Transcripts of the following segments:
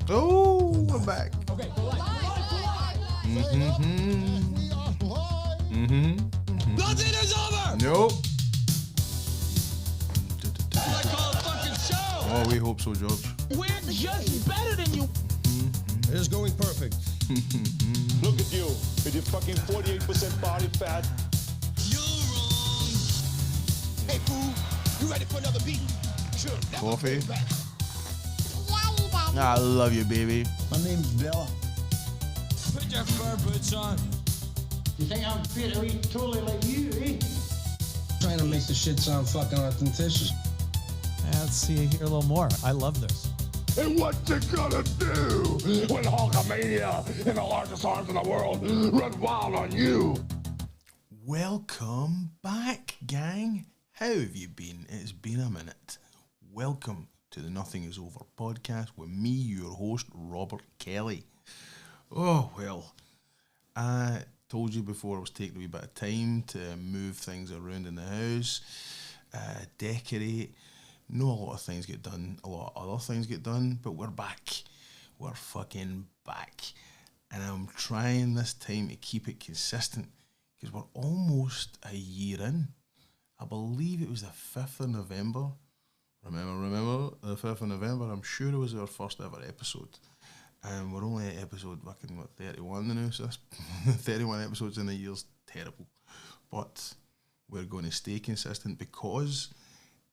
Oh, we're back. Okay, go live. Nothing is over! Nope. I call a fucking show! Oh, we hope so, George. We're just better than you! It's going perfect. Look at you with your fucking 48% body fat. You're wrong! Hey, fool, you ready for another beat? Sure. Coffee. I love you, baby. My name's Bella. Put your fur boots on. You think I'm fit to eat totally like you, eh? Trying to make the shit sound fucking authentic. Let's see here a little more. I love this. And what you gonna do when Hulkamania and the largest arms in the world run wild on you? Welcome back, gang. How have you been? It's been a minute. Welcome to the Nothing Is Over podcast with me, your host, Robert Kelly. Oh, well, I told you before I was taking a wee bit of time to move things around in the house, decorate. Not a lot of things get done, a lot of other things get done, but we're back. We're fucking back. And I'm trying this time to keep it consistent because we're almost a year in. I believe it was the 5th of November. Remember, the 5th of November, I'm sure it was our first ever episode. And we're only at episode 31 now, so that's 31 episodes in a year's terrible. But we're going to stay consistent because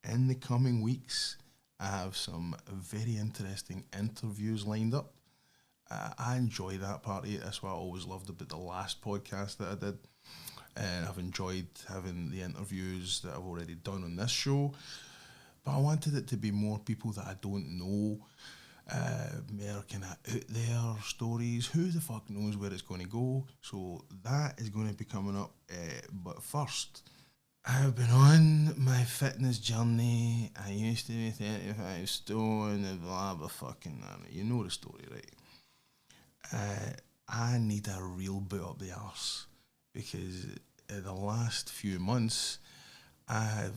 in the coming weeks, I have some very interesting interviews lined up. I enjoy that part of it. That's what I always loved about the last podcast that I did. And I've enjoyed having the interviews that I've already done on this show. But I wanted it to be more people that I don't know, more kind of out there stories. Who the fuck knows where it's going to go? So that is going to be coming up. But first, I've been on my fitness journey. I used to be 35 stone and blah blah fucking. You know the story, right? I need a real boot up the arse because the last few months I've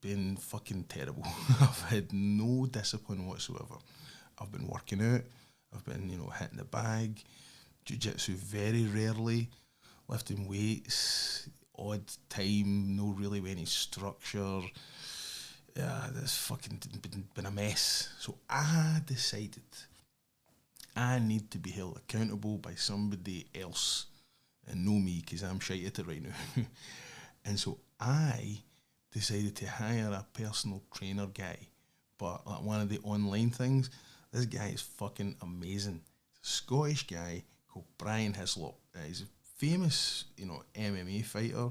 been fucking terrible. I've had no discipline whatsoever. I've been working out. I've been, hitting the bag. Jiu-jitsu very rarely. Lifting weights. Odd time. No really any structure. Yeah, this fucking been a mess. So I decided I need to be held accountable by somebody else. And no me, because I'm shite at it right now. And so I decided to hire a personal trainer guy, but like one of the online things. This guy is fucking amazing. He's a Scottish guy called Brian Hislop. He's a famous, MMA fighter.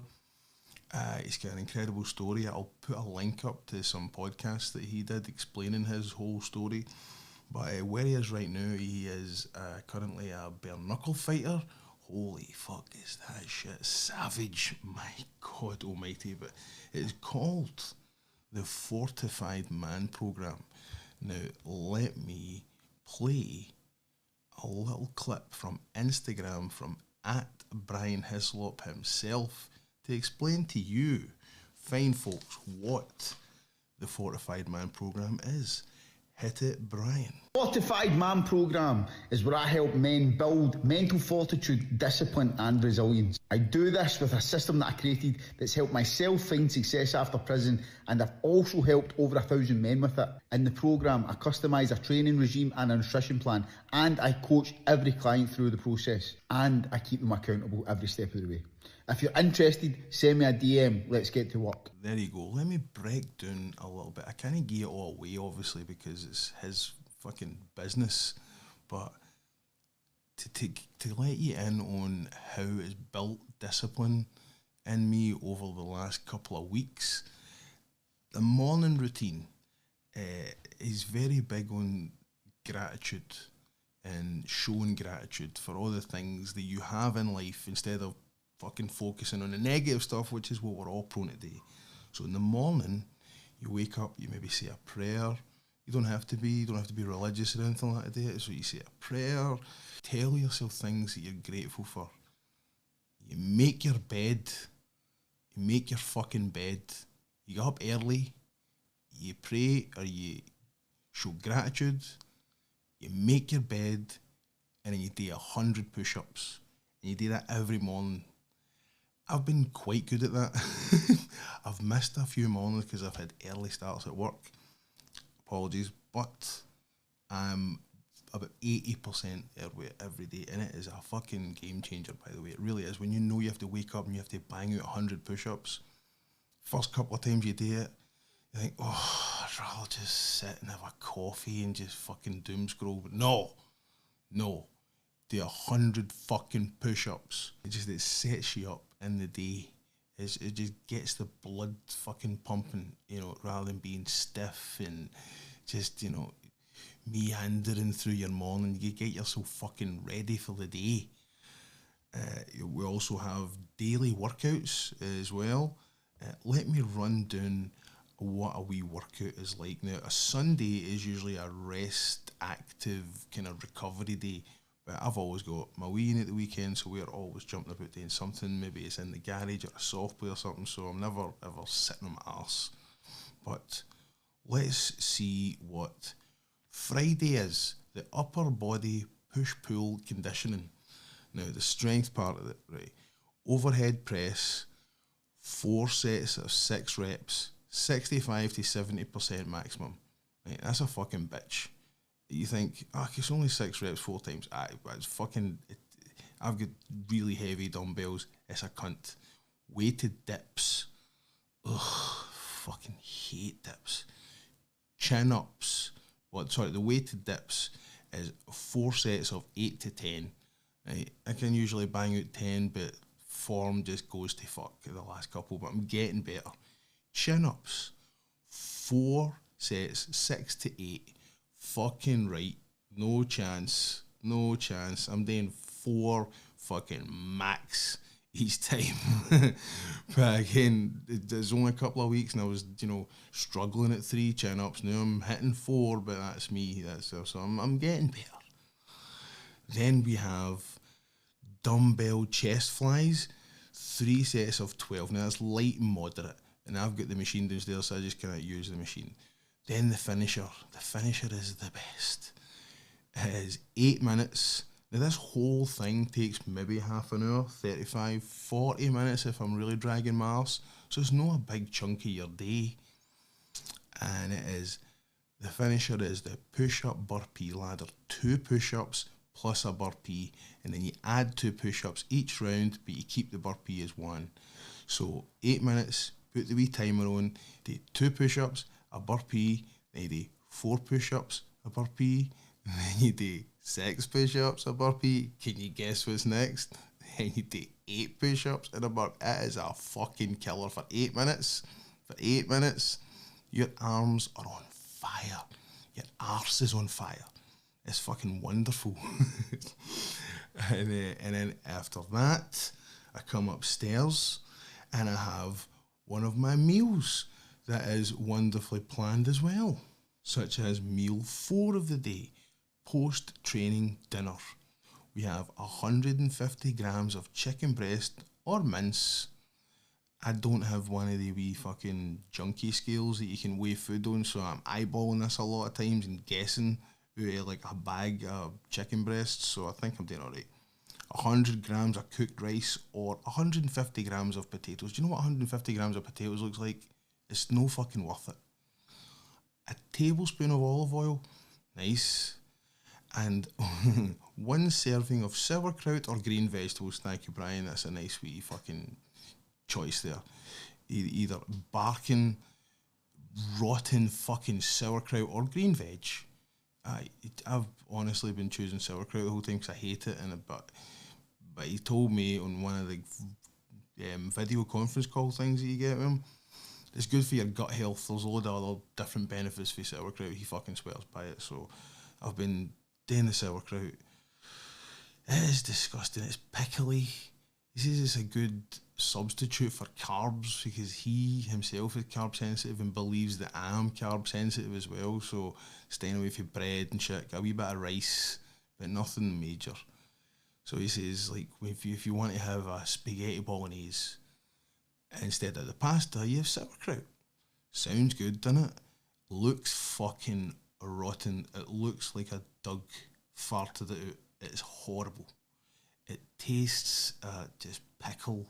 He's got an incredible story. I'll put a link up to some podcasts that he did explaining his whole story. But where he is right now, he is currently a bare knuckle fighter. Holy fuck, is that shit savage? My God almighty. But it's called the Fortified Man Program. Now, let me play a little clip from Instagram from @BrianHislop himself to explain to you, fine folks, what the Fortified Man Program is. Hit it, Brian. Fortified Man Programme is where I help men build mental fortitude, discipline and resilience. I do this with a system that I created that's helped myself find success after prison, and I've also helped over 1,000 men with it. In the programme, I customise a training regime and a nutrition plan, and I coach every client through the process, and I keep them accountable every step of the way. If you're interested, send me a DM. Let's get to work. There you go. Let me break down a little bit. I can't give it all away, obviously, because it's his fucking business. But to let you in on how it's built discipline in me over the last couple of weeks, the morning routine is very big on gratitude and showing gratitude for all the things that you have in life instead of fucking focusing on the negative stuff, which is what we're all prone to do. So in the morning, you wake up, you maybe say a prayer. You don't have to be religious or anything like that. So you say a prayer, tell yourself things that you're grateful for. You make your bed, you make your fucking bed, you get up early, you pray or you show gratitude, you make your bed, and then you do 100 push-ups. And you do that every morning. I've been quite good at that. I've missed a few mornings because I've had early starts at work. Apologies, but I'm about 80% every day, and it is a fucking game changer, by the way. It really is. When you know you have to wake up and you have to bang out 100 push-ups, first couple of times you do it, you think, oh, I'd rather just sit and have a coffee and just fucking doom scroll. But no, do 100 fucking push-ups. It sets you up in the day. It just gets the blood fucking pumping, you know, rather than being stiff and just, you know, meandering through your morning. You get yourself fucking ready for the day. We also have daily workouts as well. Let me run down what a wee workout is like. Now, a Sunday is usually a rest, active, kind of recovery day. But I've always got my wee in at the weekend, so we're always jumping about doing something. Maybe it's in the garage or a soft play or something, so I'm never ever sitting on my arse. But let's see what Friday is. The upper body push-pull conditioning. Now, the strength part of it, right? Overhead press, 4 sets of 6 reps, 65 to 70% maximum. Right? That's a fucking bitch. You think, it's only 6 reps 4 times. It's fucking. I've got really heavy dumbbells. It's a cunt. Weighted dips. Ugh, fucking hate dips. Chin ups. The weighted dips is 4 sets of 8 to 10. Right? I can usually bang out 10, but form just goes to fuck the last couple, but I'm getting better. Chin ups. 4 sets, 6 to 8. Fucking right. No chance. I'm doing 4 fucking max each time. But again, there's only a couple of weeks and I was, you know, struggling at 3 chin-ups. Now I'm hitting 4, but that's me. So I'm getting better. Then we have dumbbell chest flies. 3 sets of 12. Now that's light and moderate. And I've got the machine downstairs, so I just kind of use the machine. Then the finisher. The finisher is the best. It is 8 minutes. Now this whole thing takes maybe half an hour, 35, 40 minutes if I'm really dragging my arse. So it's not a big chunk of your day. And the finisher is the push-up burpee ladder. 2 push-ups plus a burpee. And then you add 2 push-ups each round, but you keep the burpee as 1. So 8 minutes, put the wee timer on, do 2 push-ups, a burpee, then you do 4 push-ups, a burpee, and then you do 6 push-ups, a burpee. Can you guess what's next? Then you do 8 push-ups and a burpee. It is a fucking killer for 8 minutes. For 8 minutes, your arms are on fire. Your arse is on fire. It's fucking wonderful. And then after that, I come upstairs and I have one of my meals that is wonderfully planned as well, such as meal 4 of the day, post-training dinner. We have 150 grams of chicken breast or mince. I don't have one of the wee fucking junkie scales that you can weigh food on, so I'm eyeballing this a lot of times and guessing like a bag of chicken breasts, so I think I'm doing alright. 100 grams of cooked rice or 150 grams of potatoes. Do you know what 150 grams of potatoes looks like? It's no fucking worth it. A tablespoon of olive oil, nice. And 1 serving of sauerkraut or green vegetables. Thank you, Brian. That's a nice wee fucking choice there. Either barking, rotten fucking sauerkraut or green veg. I've honestly been choosing sauerkraut the whole time because I hate it. But he told me on one of the video conference call things that you get with him, it's good for your gut health. There's a load of other different benefits for sauerkraut. He fucking swears by it. So I've been doing the sauerkraut. It is disgusting. It's pickly. He says it's a good substitute for carbs because he himself is carb sensitive and believes that I am carb sensitive as well. So staying away from bread and shit, a wee bit of rice, but nothing major. So he says, like, if you want to have a spaghetti bolognese, instead of the pasta, you have sauerkraut. Sounds good, doesn't it? Looks fucking rotten. It looks like a dog farted it out. It's horrible. It tastes just pickle,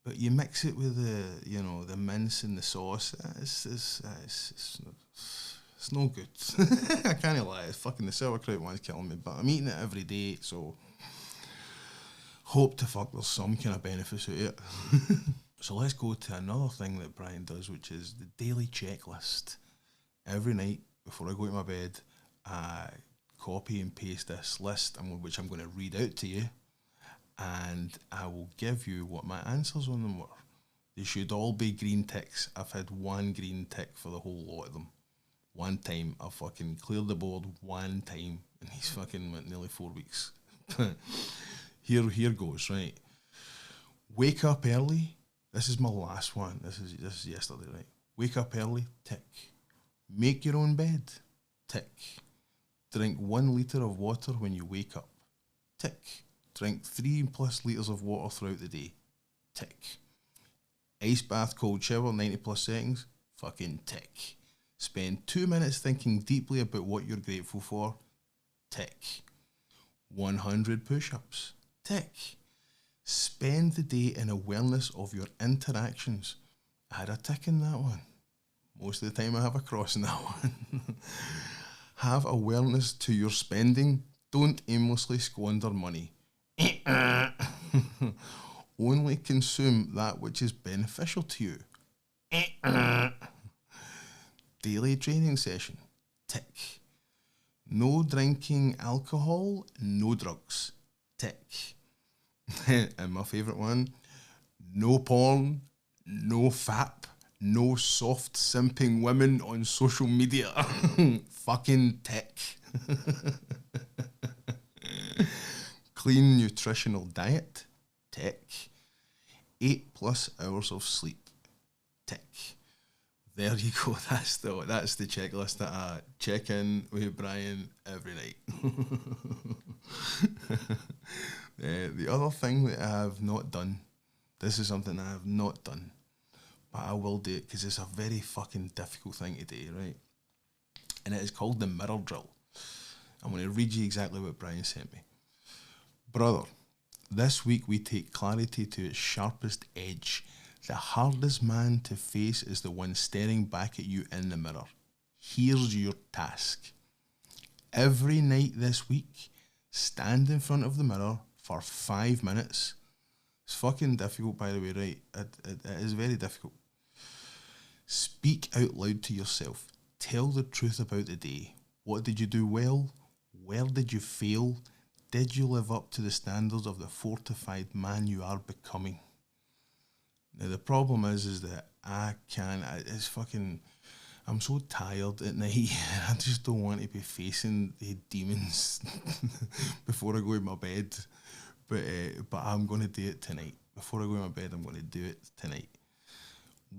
but you mix it with the mince and the sauce. It's no good. I can't lie. It's fucking the sauerkraut one's killing me, but I'm eating it every day, so hope to fuck there's some kind of benefits out of it. So let's go to another thing that Brian does, which is the daily checklist. Every night before I go to my bed, I copy and paste this list, which I'm going to read out to you, and I will give you what my answers on them were. They should all be green ticks. I've had one green tick for the whole lot of them. One time, I fucking cleared the board one time, and he's fucking went nearly 4 weeks. Here goes, right? Wake up early. This is my last one. This is yesterday, right? Wake up early, tick. Make your own bed, tick. Drink 1 litre of water when you wake up, tick. Drink 3+ litres of water throughout the day, tick. Ice bath, cold shower, 90+ seconds, fucking tick. Spend 2 minutes thinking deeply about what you're grateful for, tick. 100 push-ups, tick. Spend the day in awareness of your interactions. I had a tick in that one. Most of the time I have a cross in that one. Have awareness to your spending. Don't aimlessly squander money. Only consume that which is beneficial to you. Daily training session. Tick. No drinking alcohol, no drugs. Tick. And my favourite one, no porn, no fap, no soft simping women on social media. Fucking tick. Clean nutritional diet. Tick. 8+ hours of sleep. Tick. There you go. That's the checklist that I check in with Brian every night. The other thing that I have not done, this is something I have not done, but I will do it because it's a very fucking difficult thing to do, right? And it is called the mirror drill. I'm going to read you exactly what Brian sent me. Brother, this week we take clarity to its sharpest edge. The hardest man to face is the one staring back at you in the mirror. Here's your task. Every night this week, stand in front of the mirror for 5 minutes. It's fucking difficult, by the way, right? It is very difficult. Speak out loud to yourself. Tell the truth about the day. What did you do well? Where did you fail? Did you live up to the standards of the fortified man you are becoming? Now, the problem is that I'm so tired at night. I just don't want to be facing the demons before I go to my bed. But I'm going to do it tonight. Before I go to my bed, I'm going to do it tonight.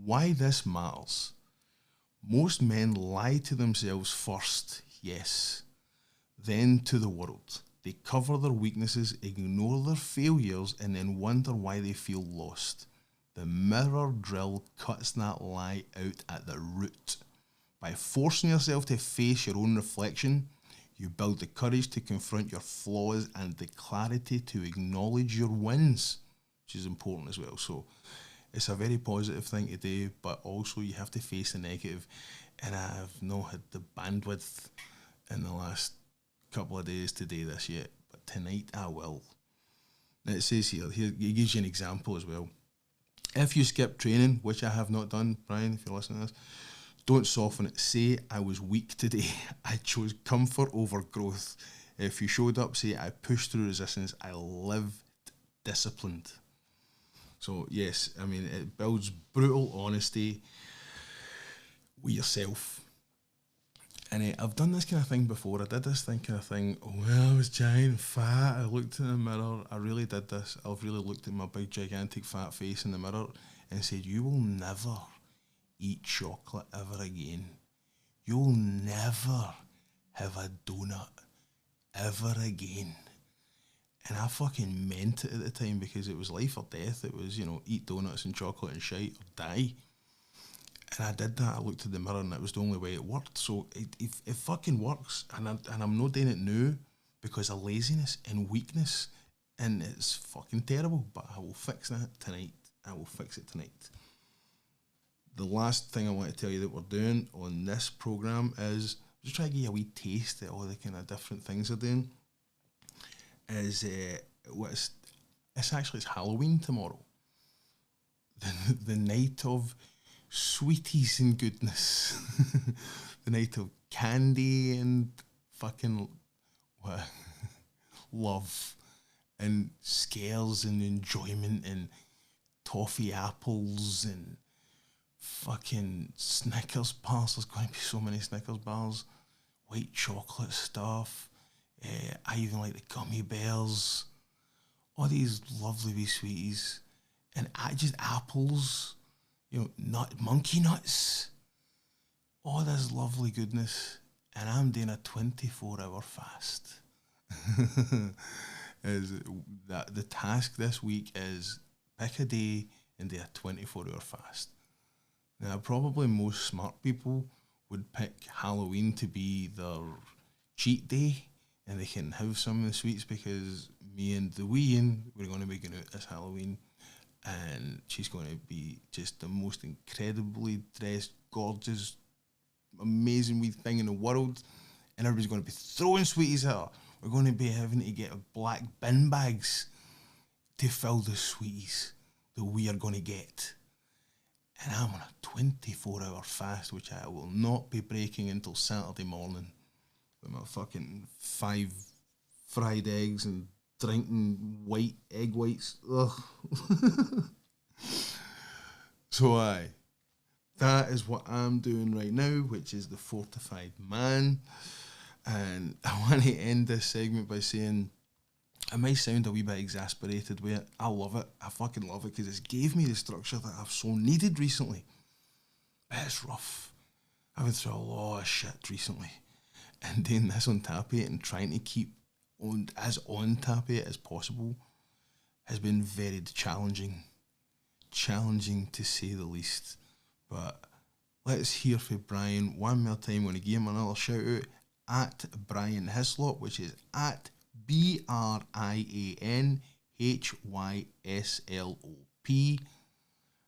Why this matters? Most men lie to themselves first, yes, then to the world. They cover their weaknesses, ignore their failures, and then wonder why they feel lost. The mirror drill cuts that lie out at the root. By forcing yourself to face your own reflection, you build the courage to confront your flaws and the clarity to acknowledge your wins, which is important as well. So it's a very positive thing to do, but also you have to face the negative. And I have not had the bandwidth in the last couple of days to do this yet, but tonight I will. Now it says here it gives you an example as well. If you skip training, which I have not done, Brian, if you're listening to this, don't soften it. Say, I was weak today. I chose comfort over growth. If you showed up, say, I pushed through resistance. I lived disciplined. So, yes, I mean, it builds brutal honesty with yourself. And I've done this kind of thing before. I did this kind of thing when I was giant fat. I looked in the mirror. I really did this. I've really looked at my big, gigantic, fat face in the mirror and said, you will never eat chocolate ever again. You'll never have a donut ever again. And I fucking meant it at the time because it was life or death. It was, eat donuts and chocolate and shite or die. And I did that. I looked at the mirror and it was the only way it worked. So it fucking works. And I'm not doing it now because of laziness and weakness. And it's fucking terrible. But I will fix that tonight. I will fix it tonight. The last thing I want to tell you that we're doing on this programme is just try to give you a wee taste of all the kind of different things they're doing. It's Halloween tomorrow. The night of sweeties and goodness. The night of candy and fucking love and scares and enjoyment and toffee apples and fucking Snickers bars. There's going to be so many Snickers bars. White chocolate stuff. I even like the gummy bears. All these lovely wee sweeties. And just apples. You know, monkey nuts. All this lovely goodness. And I'm doing a 24-hour fast. The task this week is pick a day and do a 24-hour fast. Now, probably most smart people would pick Halloween to be their cheat day and they can have some of the sweets because me and the wee Ian, we're going to be going out this Halloween and she's going to be just the most incredibly dressed, gorgeous, amazing wee thing in the world and everybody's going to be throwing sweeties at her. We're going to be having to get black bin bags to fill the sweeties that we are going to get. And I'm on a 24-hour fast, which I will not be breaking until Saturday morning with my fucking 5 fried eggs and drinking white egg whites. Ugh. So that is what I'm doing right now, which is the Fortified Man. And I want to end this segment by saying I might sound a wee bit exasperated with it. I love it. I fucking love it because it's gave me the structure that I've so needed recently. But it's rough. I've been through a lot of shit recently. And doing this on Tap 8 and trying to keep on Tap 8 as possible has been very challenging. Challenging to say the least. But let's hear from Brian one more time. I'm going to give him another shout out at Brian Hislop, which is at BrianHyslop.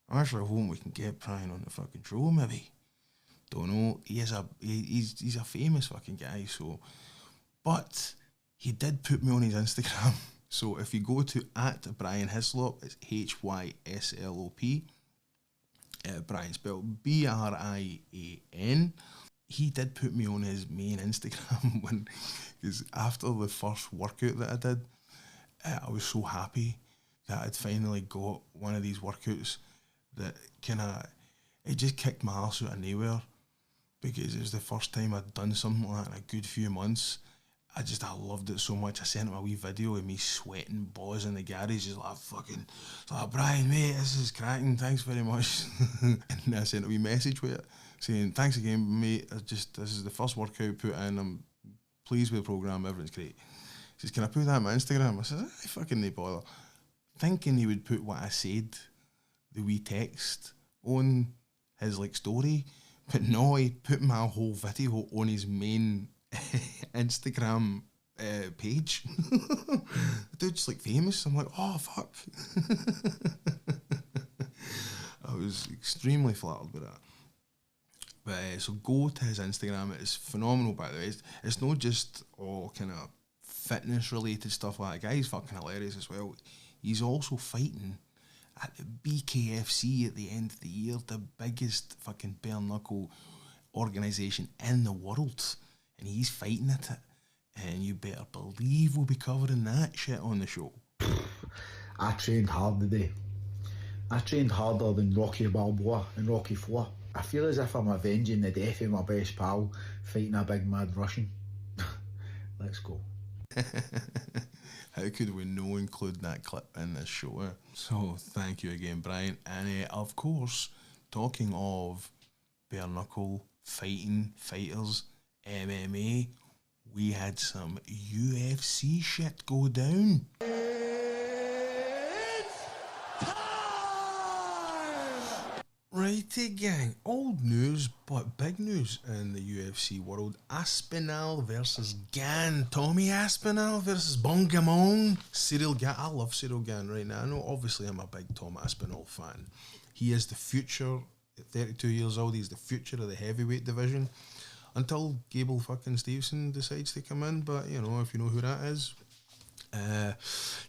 I'm actually hoping we can get Brian on the fucking show, maybe. Don't know. He's a famous fucking guy, so. But he did put me on his Instagram. So if you go to at Brian Hislop, it's Hyslop. Brian spelled Brian. He did put me on his main Instagram because after the first workout that I did, I was so happy that I'd finally got one of these workouts that it just kicked my arse out of nowhere because it was the first time I'd done something like that in a good few months. I loved it so much. I sent him a wee video of me sweating balls in the garage. He's like, Brian, mate, this is cracking, thanks very much. And I sent a wee message with it saying, thanks again, mate. This is the first workout put in. I'm pleased with the programme, everything's great. He says, can I put that on my Instagram? I said, I fucking no bother. Thinking he would put what I said, the wee text, on his story. But no, he put my whole video on his main Instagram page. The dude's famous. I'm like, oh fuck. I was extremely flattered with that. But so go to his Instagram. It's phenomenal, by the way. It's not just all kind of fitness related stuff like that. The guy's fucking hilarious as well. He's also fighting at the BKFC at the end of the year, the biggest fucking bare knuckle organisation in the world. And he's fighting at it. And you better believe we'll be covering that shit on the show. I trained hard today. I trained harder than Rocky Balboa and Rocky 4. I feel as if I'm avenging the death of my best pal fighting a big mad Russian. Let's go. How could we no include that clip in this show? So thank you again, Brian. And of course, talking of bare knuckle fighting, fighters, MMA, we had some UFC shit go down. Righty gang, old news but big news in the UFC world. Aspinall versus Gan. Tommy Aspinall versus Bongamong. Cyril Gan. I love Cyril Gan right now. I know obviously I'm a big Tom Aspinall fan. He is the future, at 32 years old, he's the future of the heavyweight division. Until Gable fucking Stevenson decides to come in, but you know, if you know who that is,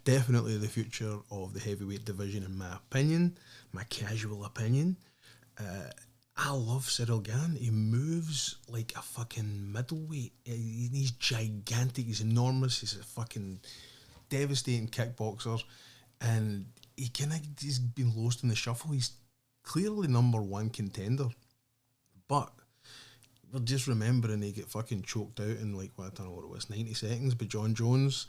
definitely the future of the heavyweight division in my opinion, my casual opinion. I love Cyril Gan. He moves like a fucking middleweight. He's gigantic, he's enormous, he's a fucking devastating kickboxer, and he's been lost in the shuffle. He's clearly number one contender, but we're just remembering he get fucking choked out in like, I don't know what it was, 90 seconds by John Jones.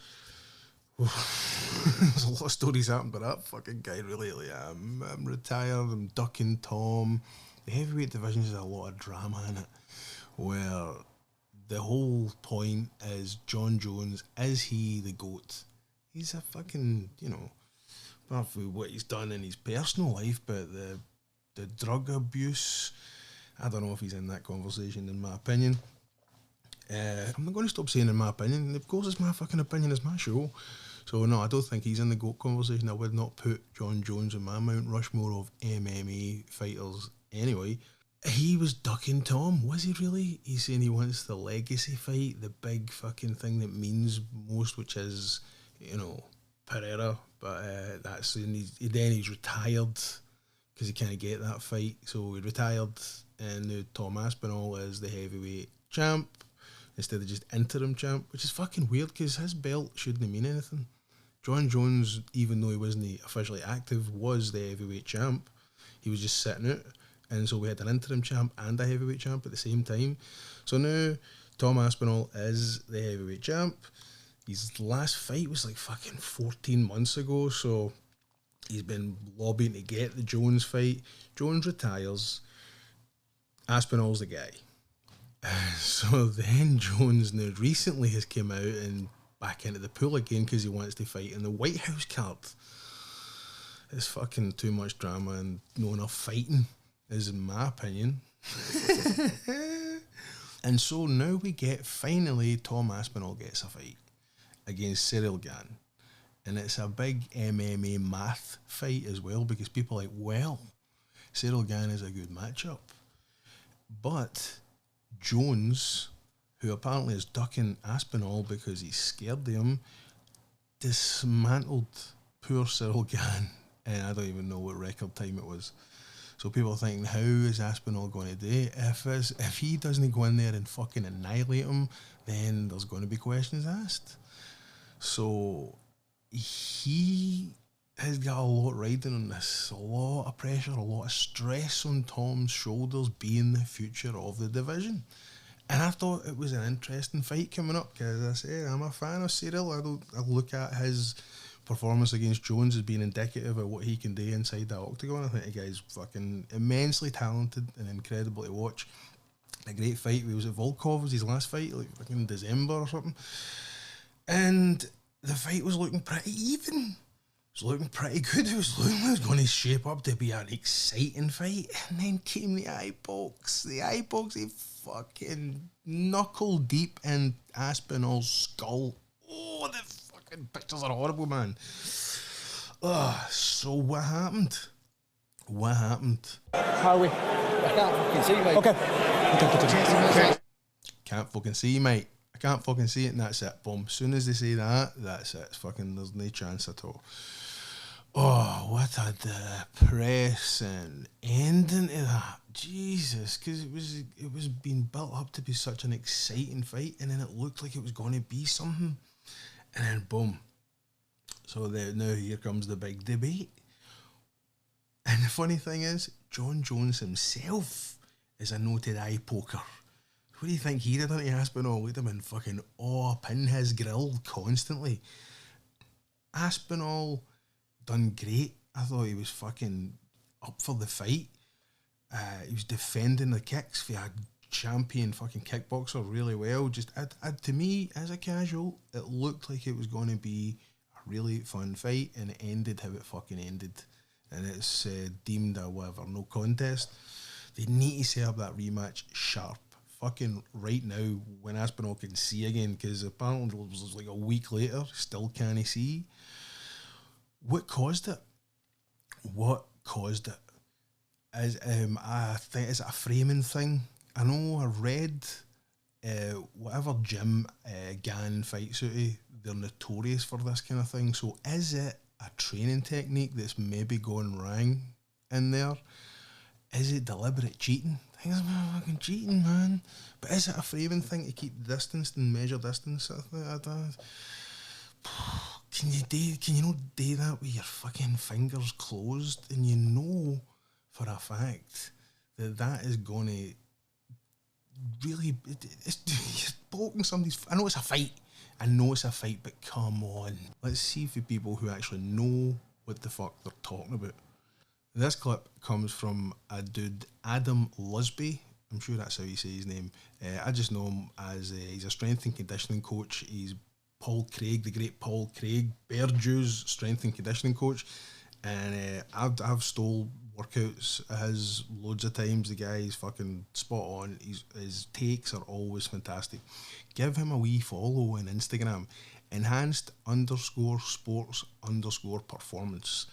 There's a lot of stories happened by that fucking guy, really. Like, I'm retired, I'm ducking Tom. The heavyweight division has a lot of drama in it, where the whole point is John Jones, is he the GOAT? He's a fucking, you know, apart from what he's done in his personal life, but the drug abuse, I don't know if he's in that conversation, in my opinion. I'm not going to stop saying in my opinion. Of course it's my fucking opinion, it's my show. So no, I don't think he's in the GOAT conversation. I would not put John Jones in my Mount Rushmore of MMA fighters anyway. He was ducking Tom, was he really? He's saying he wants the legacy fight, the big fucking thing that means most, which is, you know, Pereira. But that's, and he's retired because he can't get that fight. So he retired, and now Tom Aspinall is the heavyweight champ instead of just interim champ, which is fucking weird because his belt shouldn't mean anything. John Jones, even though he wasn't officially active, was the heavyweight champ. He was just sitting out, and so we had an interim champ and a heavyweight champ at the same time. So now Tom Aspinall is the heavyweight champ. His last fight was like fucking 14 months ago, so he's been lobbying to get the Jones fight. Jones retires. Aspinall's the guy. So then Jones now recently has come out and back into the pool again because he wants to fight in the White House card. It's fucking too much drama and no enough fighting, is in my opinion. And so now we get, finally, Tom Aspinall gets a fight against Cyril Gan. And it's a big MMA math fight as well, because people are like, well, Cyril Gan is a good matchup. But Jones, who apparently is ducking Aspinall because he's scared of him, dismantled poor Cyril Gan, and I don't even know what record time it was. So people are thinking, how is Aspinall going to do it? If he doesn't go in there and fucking annihilate him, then there's going to be questions asked. So he has got a lot riding on this, a lot of pressure, a lot of stress on Tom's shoulders, being the future of the division. And I thought it was an interesting fight coming up, because as I say, I'm a fan of Cyril. I look at his performance against Jones as being indicative of what he can do inside that octagon. I think the guy's fucking immensely talented and incredible to watch. A great fight. He was at Volkov, was his last fight, like fucking in December or something. And the fight was looking pretty even. It was looking pretty good. It was looking like it was going to shape up to be an exciting fight. And then came the eye box. The eye box, he fucking knuckle deep in Aspinall's skull. Oh, the fucking pictures are horrible, man. So what happened? What happened? How are we? I can't fucking see, mate. Okay. Can't fucking see, mate. I can't fucking see it, and that's it. Boom. As soon as they say that, that's it. It's fucking, there's no chance at all. Oh, what a depressing ending to that. Jesus, because it was being built up to be such an exciting fight, and then it looked like it was going to be something, and then boom. So now here comes the big debate. And the funny thing is, John Jones himself is a noted eye poker. What do you think he did on Aspinall? He'd have been fucking up in his grill constantly. Aspinall done great. I thought he was fucking up for the fight. He was defending the kicks for a champion fucking kickboxer really well. Just to me, as a casual, it looked like it was going to be a really fun fight, and it ended how it fucking ended. and it's deemed a whatever, no contest, they need to set up that rematch sharp. Fucking right now, when Aspinall can see again, because apparently it was like a week later, still can't see. What caused it? What caused it? Is I think is it a framing thing? I know I read whatever gym Gann fights out of, they're notorious for this kind of thing. So is it a training technique that's maybe going wrong in there? Is it deliberate cheating? I think it's fucking cheating, man. But is it a framing thing to keep distance and measure distance? Can you not do that with your fucking fingers closed, and you know for a fact that is going to really, you're poking somebody's. I know it's a fight, but come on, let's see for people who actually know what the fuck they're talking about. This clip comes from a dude, Adam Lusby. I'm sure that's how you say his name. I just know him as he's a strength and conditioning coach. He's Paul Craig, the great Paul Craig, Bear Jew's strength and conditioning coach. And I've stole workouts his loads of times. The guy is fucking spot on. His takes are always fantastic. Give him a wee follow on Instagram. Enhanced_sports_performance.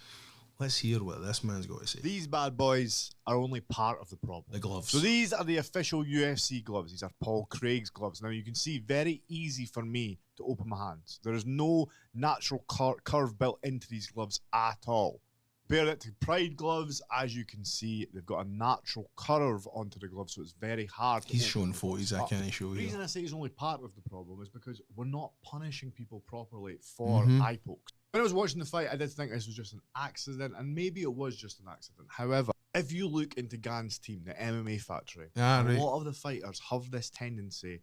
Let's hear what this man's got to say. These bad boys are only part of the problem. The gloves. So these are the official UFC gloves. These are Paul Craig's gloves. Now you can see, very easy for me to open my hands. There is no natural curve built into these gloves at all. Compare it to Pride gloves. As you can see, they've got a natural curve onto the glove, so it's very hard. He's showing 40s, I can't show you. The reason I say he's only part of the problem is because we're not punishing people properly for eye pokes. When I was watching the fight, I did think this was just an accident, and maybe it was just an accident. However, if you look into Gann's team, the MMA factory, a lot of the fighters have this tendency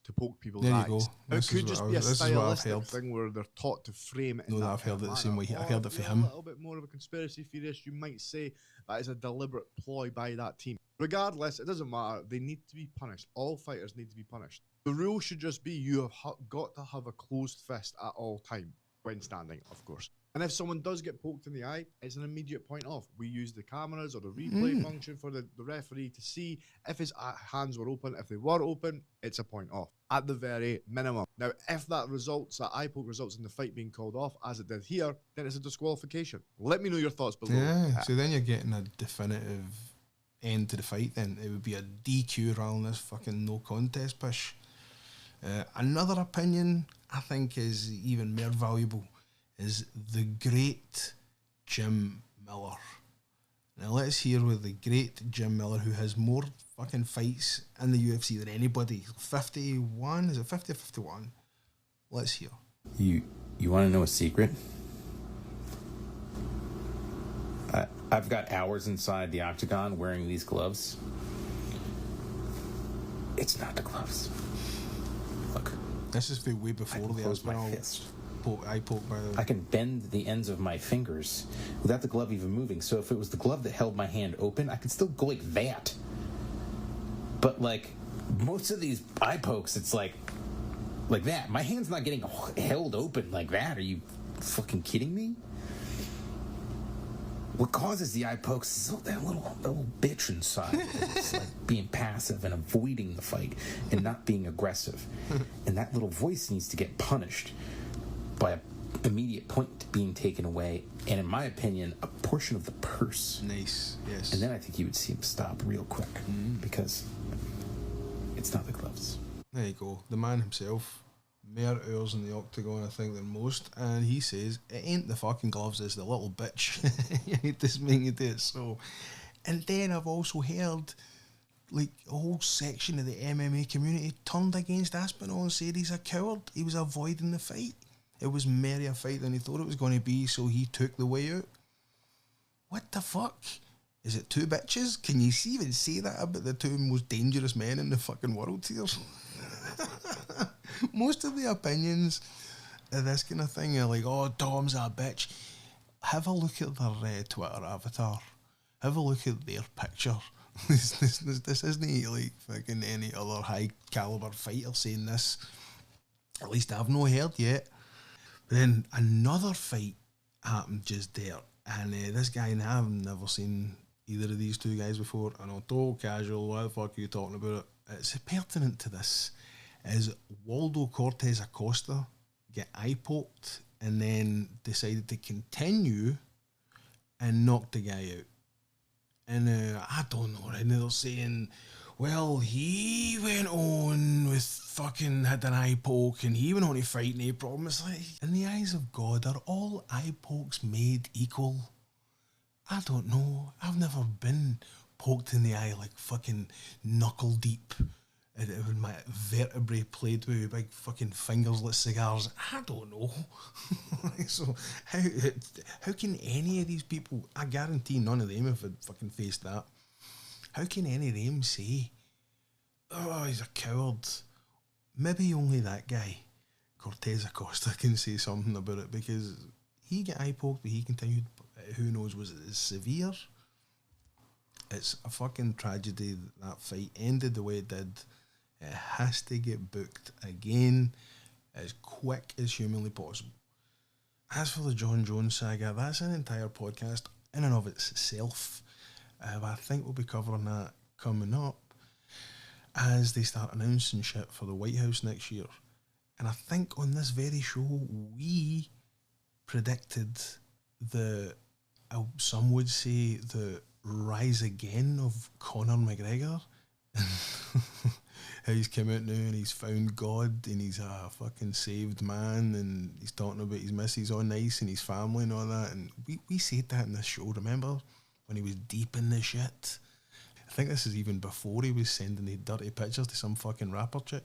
to poke people's eyes. There you go. It could just be a stylistic thing where they're taught to frame it. No, I've heard it the same way. I heard it for him. A little bit more of a conspiracy theorist, you might say that is a deliberate ploy by that team. Regardless, it doesn't matter. They need to be punished. All fighters need to be punished. The rule should just be you have got to have a closed fist at all time. When standing, of course. And if someone does get poked in the eye, it's an immediate point off. We use the cameras or the replay function for the referee to see if his hands were open. If they were open, it's a point off at the very minimum. Now, if that eye poke results in the fight being called off, as it did here, then it's a disqualification. Let me know your thoughts below. Yeah, so then you're getting a definitive end to the fight then. It would be a DQ rather than this fucking no contest push. Another opinion I think is even more valuable is the great Jim Miller. Now let's hear with the great Jim Miller, who has more fucking fights in the UFC than anybody. 51? Is it 50 or 51? Let's hear. You want to know a secret? I've got hours inside the octagon wearing these gloves. It's not the gloves. Look. This is way before the Aspinall eye poke, by the way. I can bend the ends of my fingers without the glove even moving. So if it was the glove that held my hand open, I could still go like that. But like most of these eye pokes, it's like that. My hand's not getting held open like that. Are you fucking kidding me? What causes the eye pokes is that little bitch inside. It's like being passive and avoiding the fight and not being aggressive. And that little voice needs to get punished by an immediate point being taken away. And in my opinion, a portion of the purse. Nice, yes. And then I think you would see him stop real quick because it's not the gloves. There you go. The man himself. More hours in the octagon, I think, than most, and he says it ain't the fucking gloves, it's the little bitch. This man you do it. So, and then I've also heard like a whole section of the MMA community turned against Aspinall and said he's a coward. He was avoiding the fight. It was more a fight than he thought it was going to be, so he took the way out. What the fuck? Is it two bitches? Can you even say that about the two most dangerous men in the fucking world here? Most of the opinions of this kind of thing are like, oh, Dom's a bitch. Have a look at their Twitter avatar. Have a look at their picture. This isn't like fucking any other high caliber fighter saying this. At least I've not heard yet. But then another fight happened just there, And this guy, now I've never seen either of these two guys before. I know, total casual, why the fuck are you talking about it? It's pertinent to this. Is Waldo Cortez Acosta get eye poked and then decided to continue and knock the guy out. And I don't know, and they're saying, well, he went on with fucking had an eye poke and he went on to fight, no problem. It's like, in the eyes of God, are all eye pokes made equal? I don't know. I've never been poked in the eye like fucking knuckle deep. With my vertebrae played with big fucking fingers lit cigars. I don't know. So how can any of these people, I guarantee none of them have fucking faced that. How can any of them say, oh, he's a coward? Maybe only that guy, Cortez Acosta, can say something about it, because he got eye poked, but he continued. Who knows, was it as severe? It's a fucking tragedy that fight ended the way it did. It has to get booked again as quick as humanly possible. As for the John Jones saga, that's an entire podcast in and of itself. But I think we'll be covering that coming up as they start announcing shit for the White House next year. And I think on this very show, we predicted some would say the rise again of Conor McGregor. How he's come out now and he's found God and he's a fucking saved man and he's talking about his missus on ice and his family and all that. And we said that in this show, remember? When he was deep in the shit. I think this is even before he was sending the dirty pictures to some fucking rapper chick.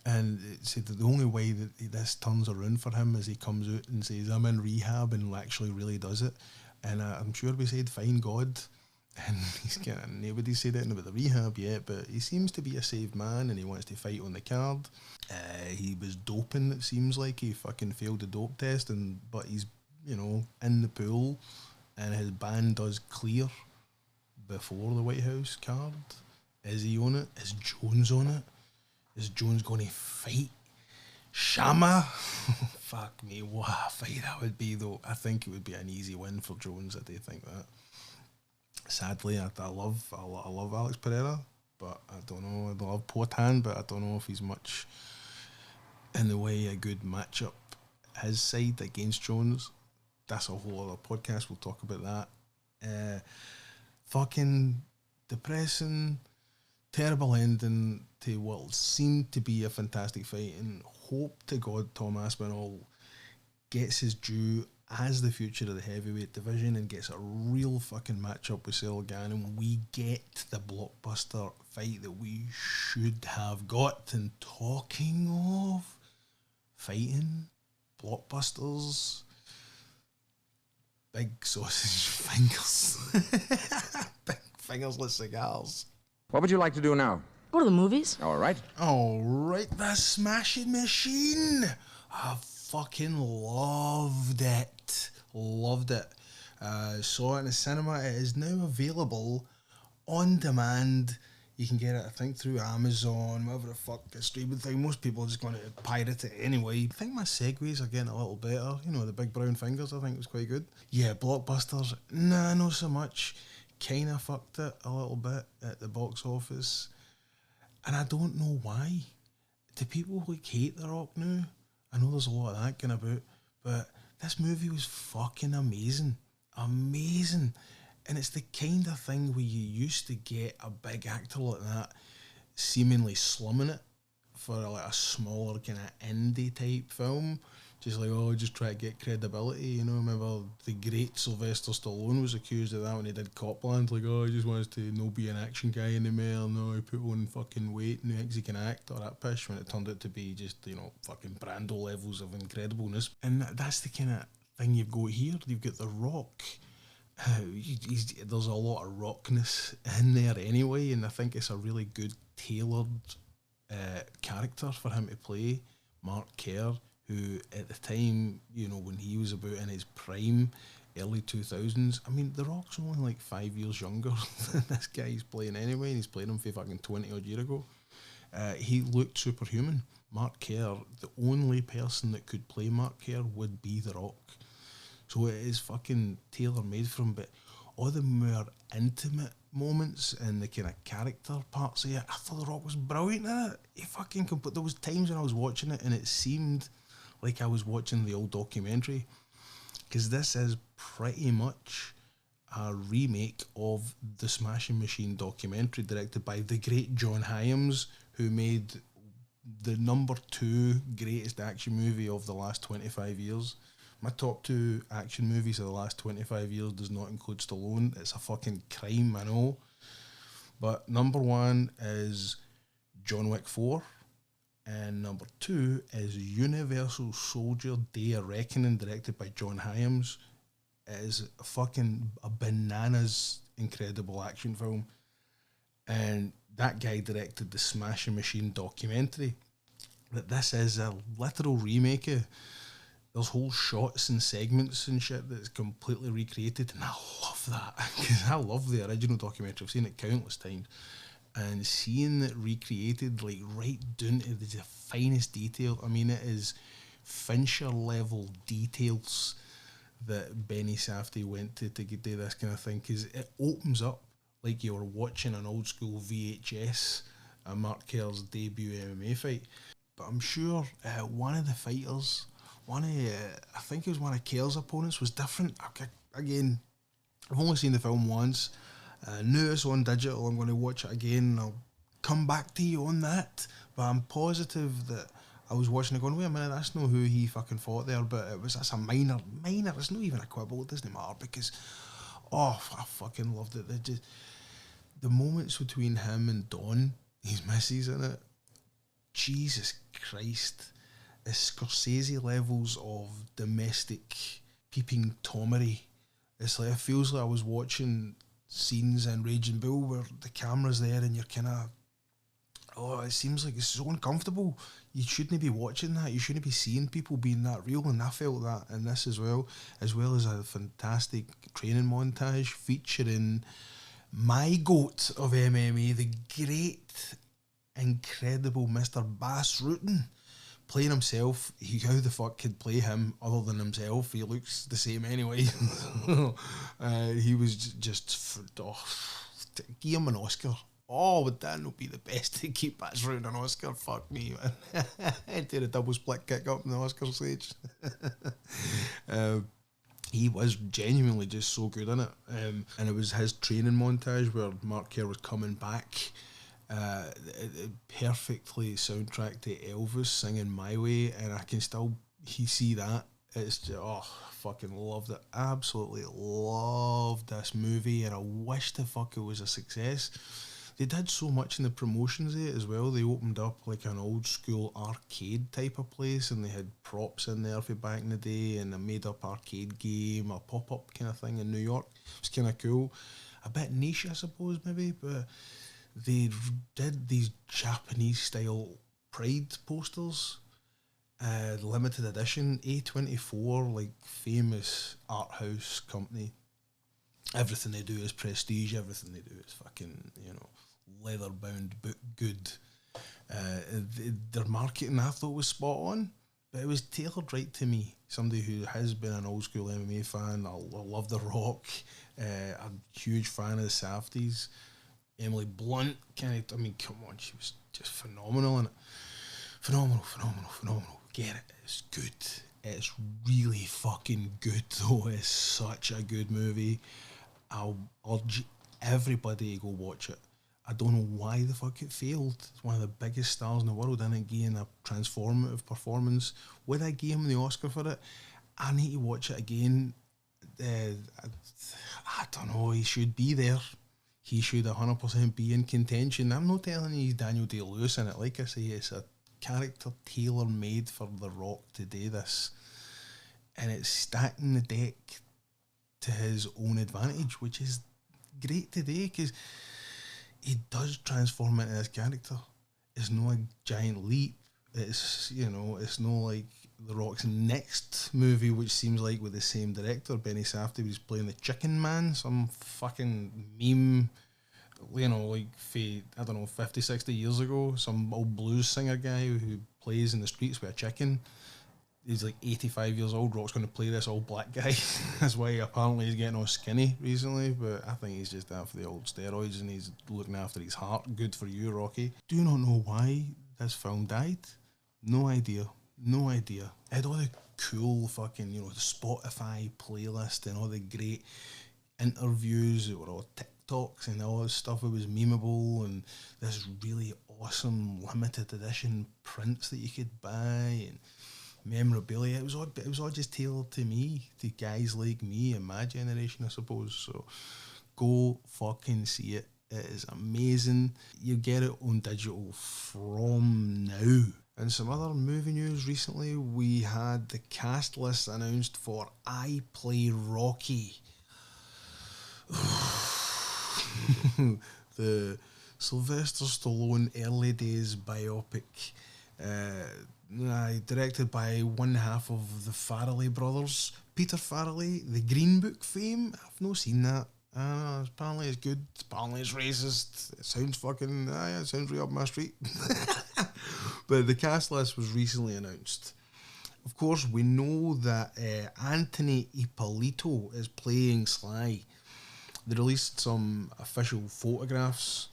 And it said that the only way that this turns around for him is he comes out and says, I'm in rehab, and actually really does it. And I'm sure we said, find God. And he's getting, nobody said anything about the rehab yet, but he seems to be a saved man and he wants to fight on the card. He was doping, it seems like. He fucking failed the dope test, but he's, in the pool, and his band does clear before the White House card. Is he on it? Is Jones on it? Is Jones going to fight Shama? Fuck me, what a fight that would be, though. I think it would be an easy win for Jones. I do think that. Sadly, I love Alex Pereira, but I don't know. I love Poitin, but I don't know if he's much in the way a good matchup his side against Jones. That's a whole other podcast. We'll talk about that. Fucking depressing, terrible ending to what seemed to be a fantastic fight, and hope to God Tom Aspinall gets his due as the future of the heavyweight division and gets a real fucking matchup with Cyril Gane. We get the blockbuster fight that we should have got. And talking of fighting, blockbusters, big sausage fingers, big fingerless cigars. What would you like to do now? Go to the movies. All right. The Smashing Machine. I fucking loved it. Saw it in the cinema. It is now available on demand. You can get it, I think, through Amazon, whatever the fuck, a streaming thing. Most people are just going to pirate it anyway. I think my segues are getting a little better. The big brown fingers, I think, was quite good. Yeah, blockbusters, nah, not so much. Kind of fucked it a little bit at the box office. And I don't know why. Do people hate The Rock now? I know there's a lot of that going about, but this movie was fucking amazing. Amazing. And it's the kind of thing where you used to get a big actor like that seemingly slumming it for like a smaller kind of indie type film. Just like, just try to get credibility. Remember the great Sylvester Stallone was accused of that when he did Copland. Like, he just wants to not be an action guy anymore. No, he put on fucking weight and he thinks he can act, or that pish, when it turned out to be just, fucking Brando levels of incredibleness. And that's the kind of thing you've got here. You've got The Rock. There's a lot of rockness in there anyway, and I think it's a really good tailored character for him to play. Mark Kerr, who at the time, when he was about in his prime, early 2000s, I mean, The Rock's only like 5 years younger than this guy's playing anyway, and he's playing him for fucking 20 odd years ago. He looked superhuman. Mark Kerr, the only person that could play Mark Kerr would be The Rock. So it is fucking tailor-made for him, but all the more intimate moments and the kind of character parts of it, I thought The Rock was brilliant in it. He fucking there was times when I was watching it and it seemed like I was watching the old documentary, because this is pretty much a remake of the Smashing Machine documentary directed by the great John Hyams, who made the number 2 greatest action movie of the last 25 years. My top 2 action movies of the last 25 years does not include Stallone. It's a fucking crime, I know. But number 1 is John Wick 4. And number 2 is Universal Soldier Day of Reckoning, directed by John Hyams. It is a bananas incredible action film. And that guy directed the Smashing Machine documentary. But this is a literal remake of. There's whole shots and segments and shit that's completely recreated, and I love that, because I love the original documentary. I've seen it countless times, and seeing it recreated, like, right down to the finest detail. I mean, it is Fincher level details that Benny Safdie went to do this kind of thing, because it opens up like you're watching an old school VHS, a Mark Kerr's debut MMA fight. But I'm sure one of the fighters, I think it was one of Kerr's opponents, was different. Again, I've only seen the film once. Knew it's on digital. I'm going to watch it again and I'll come back to you on that. But I'm positive that I was watching it going, wait a minute, that's not who he fucking fought there. But that's a minor. It's not even a quibble. It doesn't matter, because I fucking loved it. The moments between him and Dawn, his missus in it, Jesus Christ. It's Scorsese levels of domestic peeping Tomery. It's like, it feels like I was watching scenes in Raging Bull where the camera's there and you're kind of, it seems like it's so uncomfortable. You shouldn't be watching that. You shouldn't be seeing people being that real, and I felt that in this as well as a fantastic training montage featuring my goat of MMA, the great, incredible Mr. Bass Rutten. Playing himself, how the fuck could play him other than himself? He looks the same anyway. He was just give him an Oscar. Would that not be the best to keep Bass Rutten an Oscar? Fuck me, man. I'd do a double split kick up in the Oscar stage. He was genuinely just so good in it. And it was his training montage where Mark Kerr was coming back. Perfectly soundtrack to Elvis singing My Way, and I can still see that. It's just, I fucking loved it. Absolutely loved this movie, and I wish the fuck it was a success. They did so much in the promotions of it as well. They opened up like an old school arcade type of place, and they had props in there for back in the day, and a made up arcade game, a pop up kind of thing in New York. It was kind of cool. A bit niche, I suppose, maybe, but they did these Japanese style Pride posters, limited edition, A24, like famous art house company. Everything they do is prestige, everything they do is fucking, leather bound book good. Their marketing I thought was spot on, but it was tailored right to me. Somebody who has been an old school MMA fan. I love The Rock. I'm a huge fan of the Safdies. Emily Blunt, come on, she was just phenomenal in it. Phenomenal. Get it, it's good. It's really fucking good though. It's such a good movie. I'll urge everybody to go watch it. I don't know why the fuck it failed. It's one of the biggest stars in the world, and it gained a transformative performance. Would I give him the Oscar for it? I need to watch it again. I don't know, he should be there. He should 100% be in contention. I'm not telling you he's Daniel Day-Lewis in it. Like I say, it's a character tailor-made for The Rock to do this. And it's stacking the deck to his own advantage, which is great today, because he does transform into this character. It's not a giant leap. It's, it's not like The Rock's next movie, which seems like with the same director, Benny Safdie, was playing the Chicken Man, some fucking meme, like, I don't know, 50, 60 years ago, some old blues singer guy who plays in the streets with a chicken. he's like 85 years old. Rock's going to play this old black guy. That's why apparently he's getting all skinny recently. But I think he's just after the old steroids and he's looking after his heart. Good for you, Rocky. Do not know why this film died. No idea. No idea. It had all the cool fucking, you know, the Spotify playlist and all the great interviews that were all TikToks and all this stuff. It was memeable and this really awesome limited edition prints that you could buy and memorabilia. It was all just tailored to me, to guys like me and my generation, I suppose. So go fucking see it. It is amazing. You get it on digital from now. And some other movie news recently, we had the cast list announced for I Play Rocky. The Sylvester Stallone early days biopic, directed by one half of the Farrelly brothers, Peter Farrelly, the Green Book fame. I've not seen that. Apparently it's good. Apparently it's racist. It sounds fucking, it sounds right up my street. But the cast list was recently announced. Of course, we know that Anthony Ippolito is playing Sly. They released some official photographs.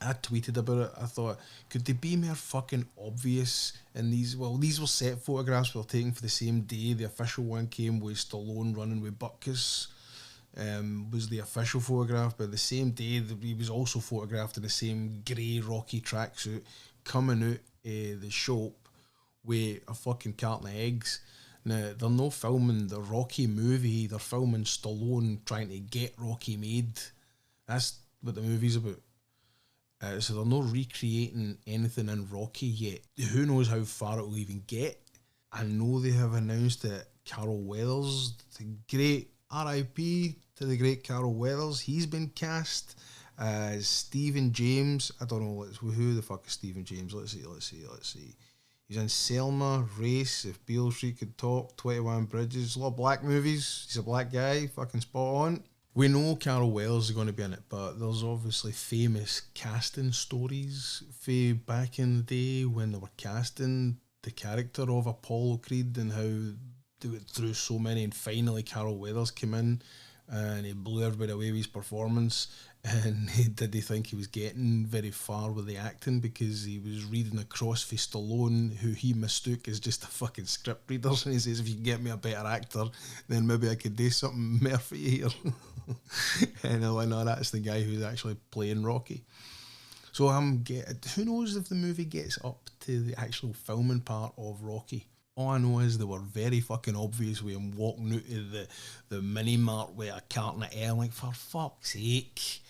I tweeted about it. I thought, could they be more fucking obvious in these? Well, these were set photographs we were taken for the same day. The official one came with Stallone running with Butkus. Was the official photograph, but the same day he was also photographed in the same grey Rocky tracksuit coming out the shop with a fucking carton of eggs. Now, they're not filming the Rocky movie, they're filming Stallone trying to get Rocky made. That's what the movie's about. So they're not recreating anything in Rocky yet. Who knows how far it will even get. I know they have announced that Carol Weathers, the great R.I.P. to the great Carol Weathers, he's been cast as Stephen James. I don't know who the fuck is Stephen James. Let's see. He's in Selma, Race, If Beale Street Could Talk, 21 Bridges, a lot of black movies. He's a black guy, fucking spot on. We know Carol Weathers is going to be in it, but there's obviously famous casting stories from back in the day when they were casting the character of Apollo Creed and how they went through so many, and finally Carol Weathers came in and he blew everybody away with his performance. And did he think he was getting very far with the acting because he was reading across for Stallone, who he mistook as just a fucking script reader, and he says, if you can get me a better actor, then maybe I could do something more for you here. And I went, no, that's the guy who's actually playing Rocky. So who knows if the movie gets up to the actual filming part of Rocky. All I know is they were very fucking obvious with him walking out of the mini-mart with a carton of air, like, for fuck's sake.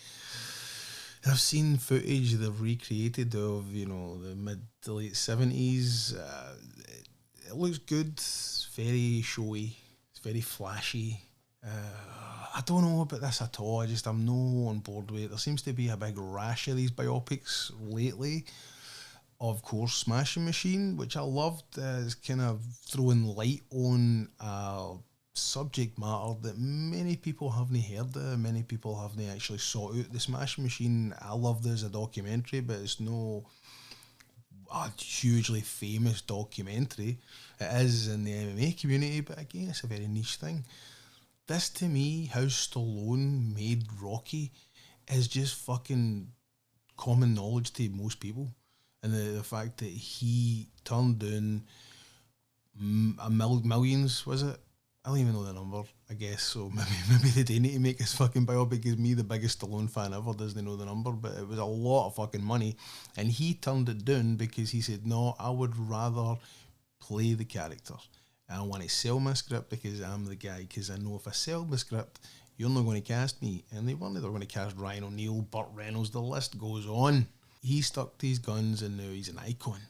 I've seen footage they've recreated of, you know, the mid to late 70s. It looks good. It's very showy. It's very flashy. I don't know about this at all. I'm no on board with it. There seems to be a big rash of these biopics lately. Of course, Smashing Machine, which I loved, is kind of throwing light on a subject matter that many people haven't heard of, many people haven't actually sought out. The Smashing Machine, I loved it as a documentary, but it's no a hugely famous documentary. It is in the MMA community, but again, it's a very niche thing. This, to me, how Stallone made Rocky is just fucking common knowledge to most people. And the fact that he turned down millions, was it? I don't even know the number, I guess. So maybe they do need to make his fucking biopic, because me, the biggest Stallone fan ever, doesn't know the number, but it was a lot of fucking money. And he turned it down because he said, no, I would rather play the character. I want to sell my script because I'm the guy, because I know if I sell the script, you're not going to cast me. And they weren't. They were going to cast Ryan O'Neal, Burt Reynolds, the list goes on. He stuck to his guns and now he's an icon.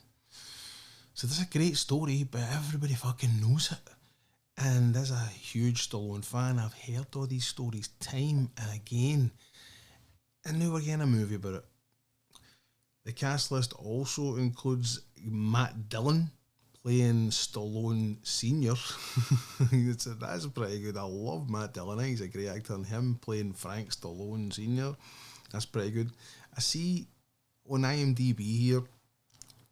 So that's a great story, but everybody fucking knows it. And as a huge Stallone fan, I've heard all these stories time and again. And now we're getting a movie about it. The cast list also includes Matt Dillon playing Stallone Sr. That's pretty good. I love Matt Dillon. He's a great actor. And him playing Frank Stallone Sr., that's pretty good. I see on IMDb here,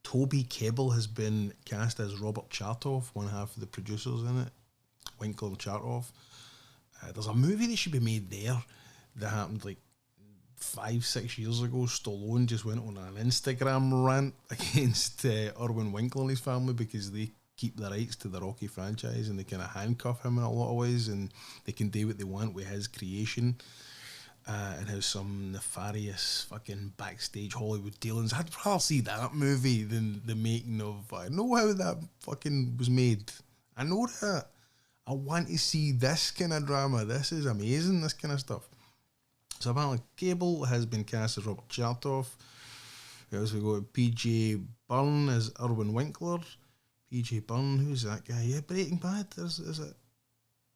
Toby Kebbell has been cast as Robert Chartoff, one half of the producers in it, Winkler and Chartoff. There's a movie that should be made there that happened like 5-6 years ago. Stallone just went on an Instagram rant against Irwin Winkler and his family because they keep the rights to the Rocky franchise and they kind of handcuff him in a lot of ways, and they can do what they want with his creation. And how some nefarious fucking backstage Hollywood dealings. I'd rather see that movie than the making of. I know how that fucking was made. I know that. I want to see this kind of drama. This is amazing, this kind of stuff. So apparently Cable has been cast as Robert Chartoff. As we go to PJ Byrne as Irwin Winkler. PJ Byrne, who's that guy? Yeah, Breaking Bad.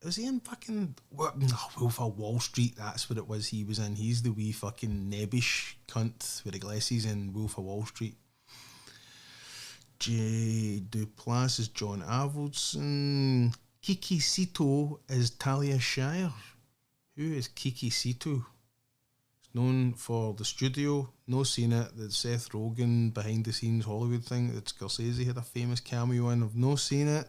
Was he in fucking Wolf of Wall Street? That's what it was he was in. He's the wee fucking nebbish cunt with the glasses in Wolf of Wall Street. J. Duplass is John Avildsen. Kiki Sito is Talia Shire. Who is Kiki Sito? It's known for The Studio. No seen it. The Seth Rogen behind the scenes Hollywood thing that Scorsese had a famous cameo in. I've no seen it.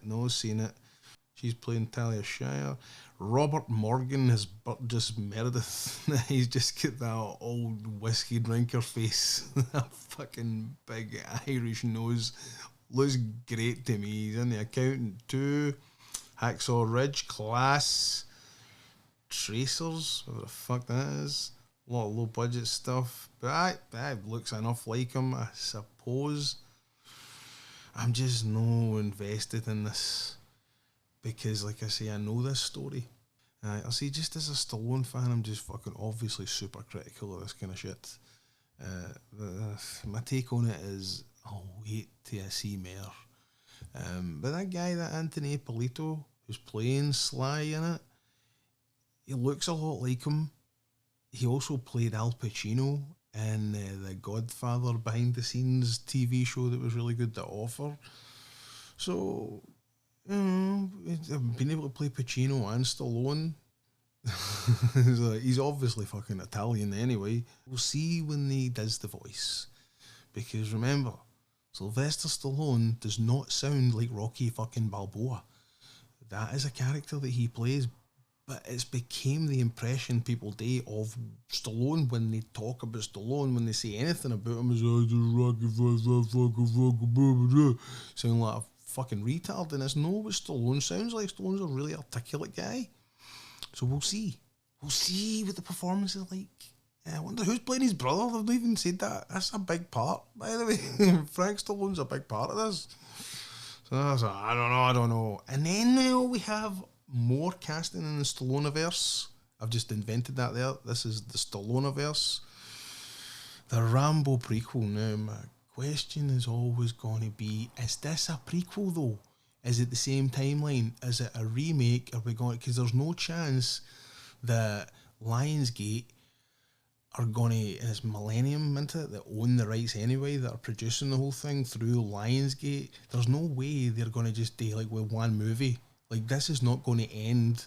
She's playing Talia Shire. Robert Morgan is Burgess Meredith. He's just got that old whiskey drinker face. That fucking big Irish nose. Looks great to me. He's in The Accountant 2. Hacksaw Ridge. Class. Tracers. Whatever the fuck that is. A lot of low budget stuff. But that looks enough like him, I suppose. I'm just no invested in this. Because, like I say, I know this story. I see, just as a Stallone fan, I'm just fucking obviously super critical of this kind of shit. My take on it is, I'll wait till I see more. But that guy, that Anthony Ippolito, who's playing Sly in it, he looks a lot like him. He also played Al Pacino in the Godfather behind-the-scenes TV show that was really good, The Offer. So... I've been able to play Pacino and Stallone. He's obviously fucking Italian anyway. We'll see when he does the voice. Because remember, Sylvester Stallone does not sound like Rocky fucking Balboa. That is a character that he plays, but it's became the impression people do of Stallone when they talk about Stallone, when they say anything about him, is Rocky sound like a fucking retard, and it's not what Stallone sounds like. Stallone's a really articulate guy. So we'll see. We'll see what the performance is like. I wonder who's playing his brother. They've not even said that. That's a big part, by the way. Frank Stallone's a big part of this. So I don't know. And then now we have more casting in the Stalloneiverse. I've just invented that there. This is the Stalloneiverse. The Rambo prequel. Now, my question is always going to be, is this a prequel though? Is it the same timeline? Is it a remake? Are we going? Because there's no chance that Lionsgate are going to, and it's Millennium, isn't it, that own the rights anyway, that are producing the whole thing through Lionsgate. There's no way they're going to just do like with one movie. Like, this is not going to end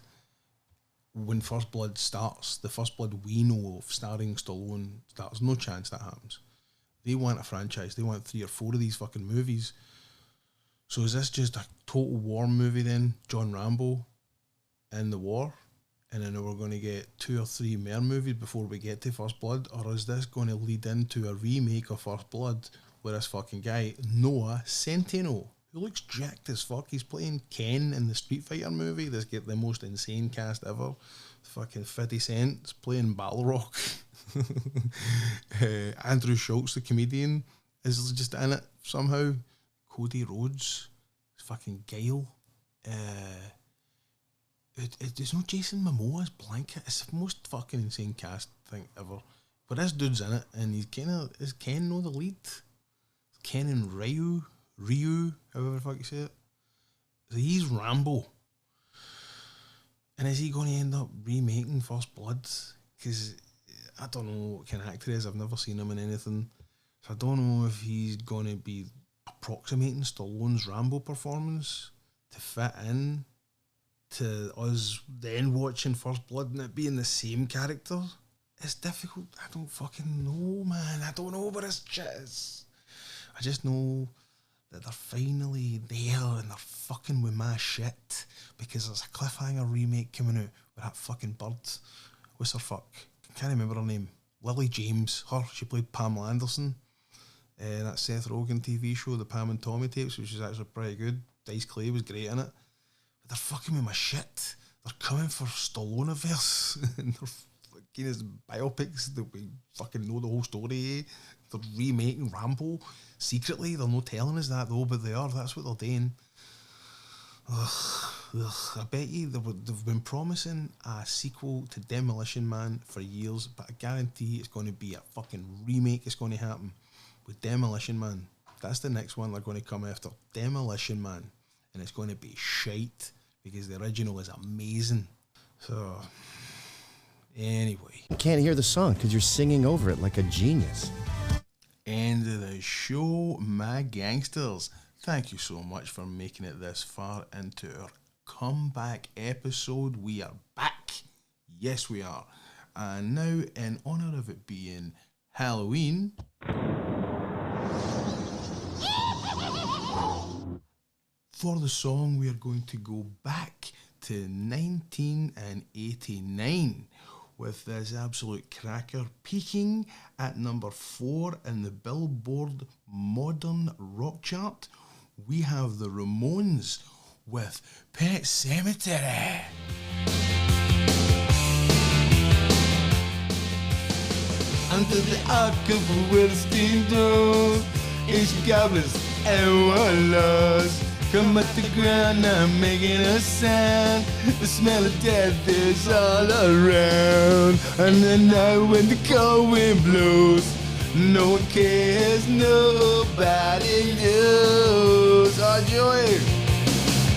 when First Blood starts. The First Blood we know of starring Stallone starts. No chance that happens. They want a franchise. They want 3 or 4 of these fucking movies. So is this just a total war movie then? John Rambo in the war? And then we're going to get 2 or 3 more movies before we get to First Blood? Or is this going to lead into a remake of First Blood with this fucking guy, Noah Centineo, who looks jacked as fuck? He's playing Ken in the Street Fighter movie. That's got the most insane cast ever. Fucking 50 Cent's playing Battle Rock. Andrew Schultz, the comedian, is just in it somehow. Cody Rhodes, fucking Guile. There's no Jason Momoa as Blanket. It's the most fucking insane cast thing ever. But this dude's in it, and he's kind of, is Ken no the lead? Ken and Ryu, however the fuck you say it. So he's Rambo. And is he going to end up remaking First Blood? Because I don't know what kind of actor he is. I've never seen him in anything. So I don't know if he's going to be approximating Stallone's Rambo performance to fit in to us then watching First Blood and it being the same character. It's difficult. I don't fucking know, man. I don't know what this shit is. I just know that they're finally there and they're fucking with my shit, because there's a cliffhanger remake coming out with that fucking bird. What's her fuck? I can't remember her name. Lily James. She played Pamela Anderson in that Seth Rogen TV show, the Pam and Tommy tapes, which is actually pretty good. Dice Clay was great in it. But they're fucking with my shit. They're coming for Stalloneiverse. And they're fucking as biopics that we fucking know the whole story, eh? They're remaking Rambo secretly. They're not telling us that though, but they are. That's what they're doing. I bet you they've been promising a sequel to Demolition Man for years, but I guarantee it's going to be a fucking remake. It's going to happen with Demolition Man. That's the next one they're going to come after. Demolition Man. And it's going to be shite, because the original is amazing. So, anyway. You can't hear the song because you're singing over it like a genius. End of the show, my gangsters. Thank you so much for making it this far into our comeback episode. We are back. Yes, we are. And now, in honour of it being Halloween, for the song, we are going to go back to 1989 with this absolute cracker, peaking at number 4 in the Billboard Modern Rock Chart. We have the Ramones with Pet Sematary. Under the arc of where the steam goes, it's goblins and warlords. Come at the ground, now making a sound. The smell of death is all around. And then now when the cold wind blows, no one cares, nobody knows. Oh, Joey,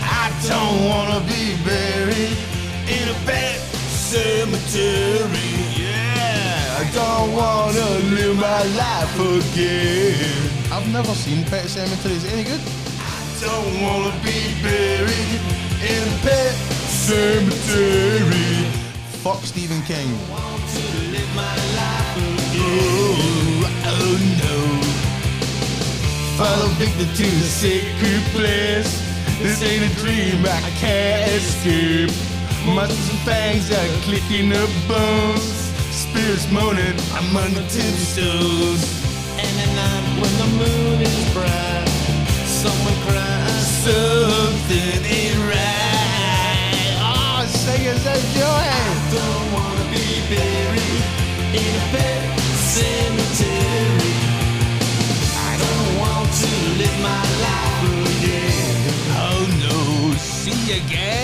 I don't wanna be buried in a pet cemetery. Yeah, I don't wanna live my life again. I've never seen Pet Sematary. Is it any good? Don't wanna be buried in a pet cemetery. Fuck Stephen King. Want to live my life again. Oh no. Follow Victor to the sacred place. This ain't a dream I can't escape. Muscles and fangs are clicking up bones. Spirits moaning among the tombstones. And at night when the moon is bright, someone cries, something ain't right. Oh, singers of joy. I don't wanna be buried in a pet cemetery. I don't want to live my life again. Oh no, see you again.